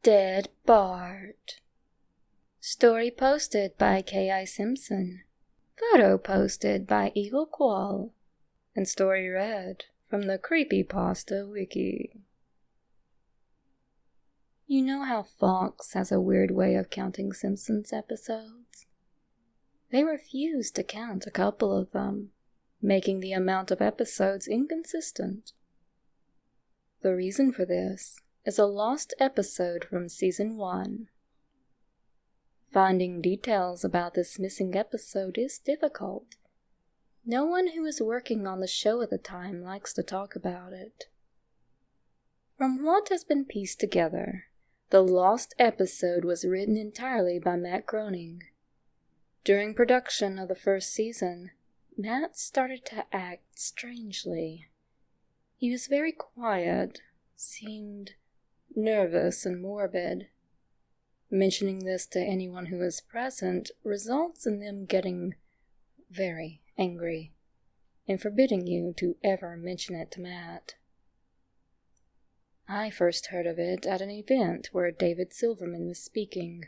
Dead Bart. Story posted by K.I. Simpson. Photo posted by Eagle Qual. And story read from the Creepypasta wiki. You know how Fox has a weird way of counting Simpsons episodes? They refuse to count a couple of them, making the amount of episodes inconsistent. The reason for this is a lost episode from Season 1. Finding details about this missing episode is difficult. No one who is working on the show at the time likes to talk about it. From what has been pieced together, the lost episode was written entirely by Matt Groening. During production of the first season, Matt started to act strangely. He was very quiet, seemed nervous and morbid. Mentioning this to anyone who is present results in them getting very angry and forbidding you to ever mention it to Matt. I first heard of it at an event where David Silverman was speaking.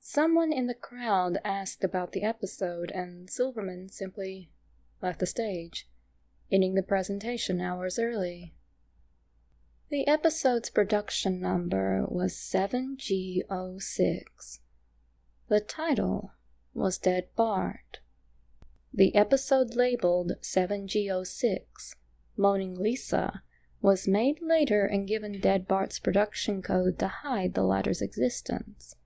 Someone in the crowd asked about the episode, and Silverman simply left the stage, ending the presentation hours early. The episode's production number was 7G06. The title was Dead Bart. The episode labeled 7G06, Moaning Lisa, was made later and given Dead Bart's production code to hide the latter's existence.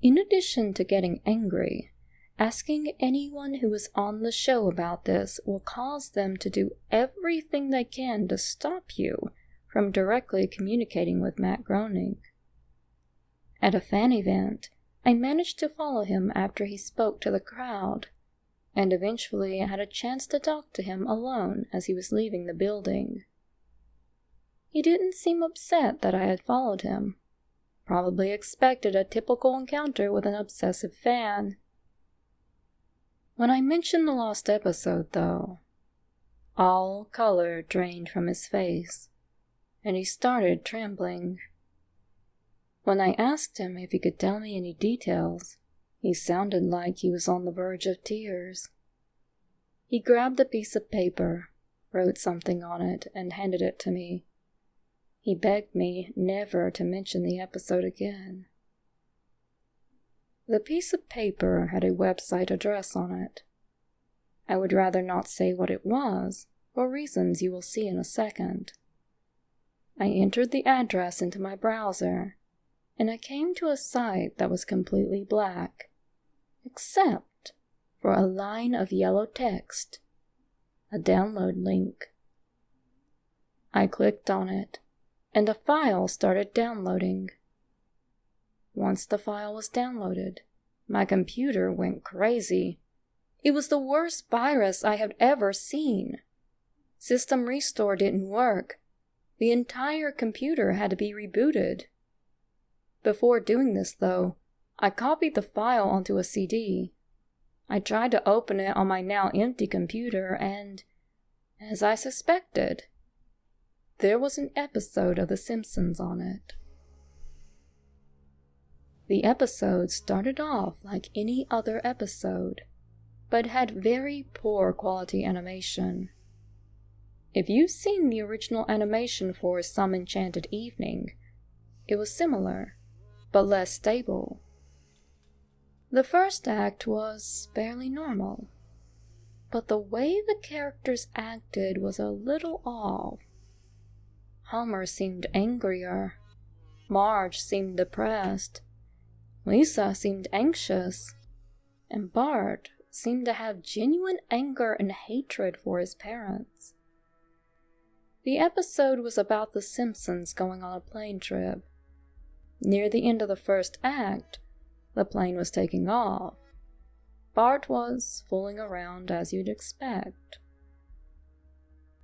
In addition to getting angry, asking anyone who is on the show about this will cause them to do everything they can to stop you from directly communicating with Matt Groening. At a fan event, I managed to follow him after he spoke to the crowd, and eventually had a chance to talk to him alone as he was leaving the building. He didn't seem upset that I had followed him. Probably expected a typical encounter with an obsessive fan. When I mentioned the lost episode, though, all color drained from his face, and he started trembling. When I asked him if he could tell me any details, he sounded like he was on the verge of tears. He grabbed a piece of paper, wrote something on it, and handed it to me. He begged me never to mention the episode again. The piece of paper had a website address on it. I would rather not say what it was, for reasons you will see in a second. I entered the address into my browser, and I came to a site that was completely black, except for a line of yellow text, a download link. I clicked on it, and a file started downloading. Once the file was downloaded, my computer went crazy. It was the worst virus I had ever seen. System restore didn't work. The entire computer had to be rebooted. Before doing this, though, I copied the file onto a CD. I tried to open it on my now empty computer, and, as I suspected, there was an episode of The Simpsons on it. The episode started off like any other episode, but had very poor quality animation. If you've seen the original animation for Some Enchanted Evening, it was similar, but less stable. The first act was fairly normal, but the way the characters acted was a little off. Homer seemed angrier, Marge seemed depressed, Lisa seemed anxious, and Bart seemed to have genuine anger and hatred for his parents. The episode was about the Simpsons going on a plane trip. Near the end of the first act, the plane was taking off. Bart was fooling around as you'd expect.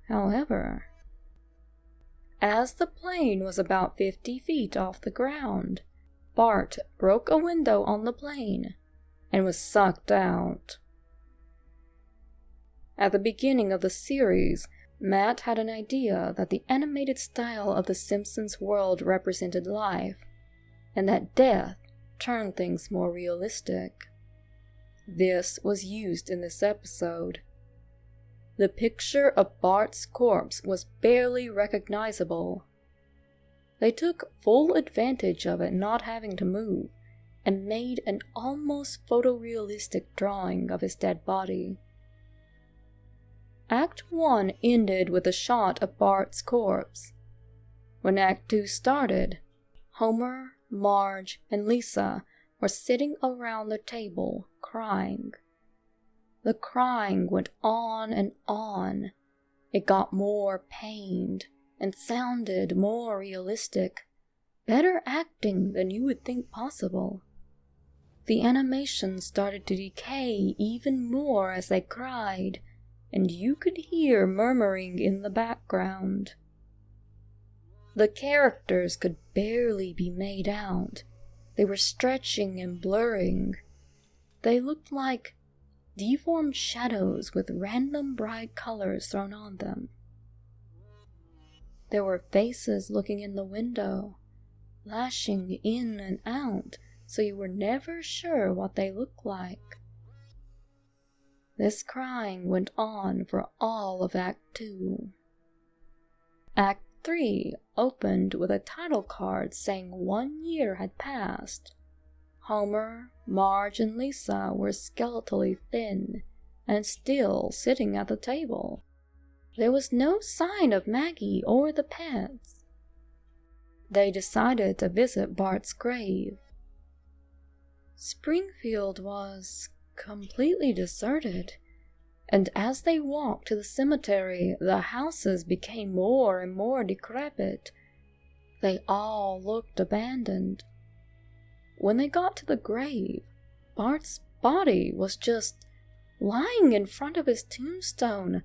However, as the plane was about 50 feet off the ground, Bart broke a window on the plane and was sucked out. At the beginning of the series, Matt had an idea that the animated style of the Simpsons world represented life, and that death turned things more realistic. This was used in this episode. The picture of Bart's corpse was barely recognizable. They took full advantage of it not having to move, and made an almost photorealistic drawing of his dead body. Act 1 ended with a shot of Bart's corpse. When Act 2 started, Homer, Marge, and Lisa were sitting around the table, crying. The crying went on and on. It got more pained and sounded more realistic. Better acting than you would think possible. The animation started to decay even more as they cried, and you could hear murmuring in the background. The characters could barely be made out. They were stretching and blurring. They looked like deformed shadows with random bright colors thrown on them. There were faces looking in the window, flashing in and out, so you were never sure what they looked like. This crying went on for all of Act 2. Act 3 opened with a title card saying 1 year had passed. Homer, Marge, and Lisa were skeletally thin and still sitting at the table. There was no sign of Maggie or the pets. They decided to visit Bart's grave. Springfield was completely deserted, and as they walked to the cemetery, the houses became more and more decrepit. They all looked abandoned. When they got to the grave, Bart's body was just lying in front of his tombstone,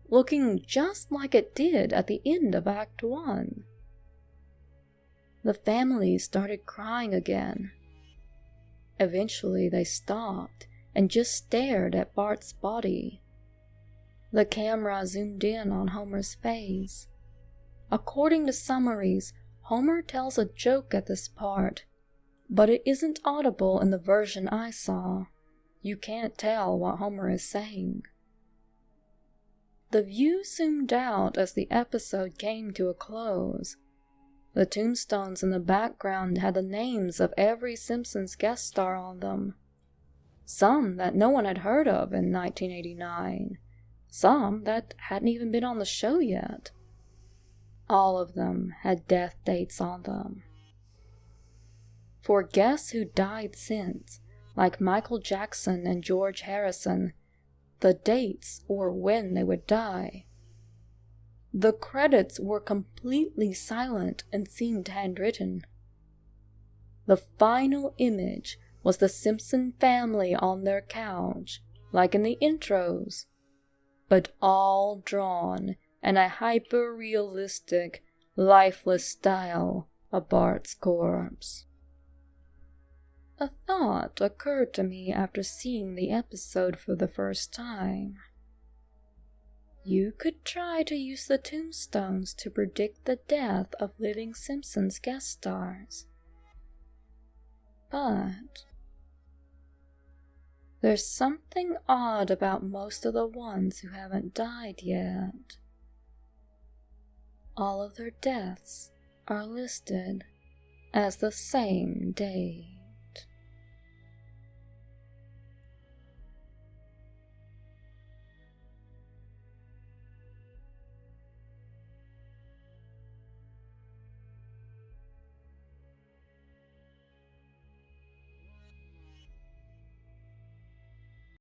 looking just like it did at the end of Act 1. The family started crying again. Eventually they stopped and just stared at Bart's body. The camera zoomed in on Homer's face. According to summaries, Homer tells a joke at this part, but it isn't audible in the version I saw. You can't tell what Homer is saying. The view zoomed out as the episode came to a close. The tombstones in the background had the names of every Simpsons guest star on them. Some that no one had heard of in 1989. Some that hadn't even been on the show yet. All of them had death dates on them. For guests who died since, like Michael Jackson and George Harrison, the dates or when they would die. The credits were completely silent and seemed handwritten. The final image was the Simpson family on their couch, like in the intros, but all drawn in a hyper-realistic, lifeless style of Bart's corpse. A thought occurred to me after seeing the episode for the first time. You could try to use the tombstones to predict the death of living Simpsons guest stars. But there's something odd about most of the ones who haven't died yet. All of their deaths are listed as the same day.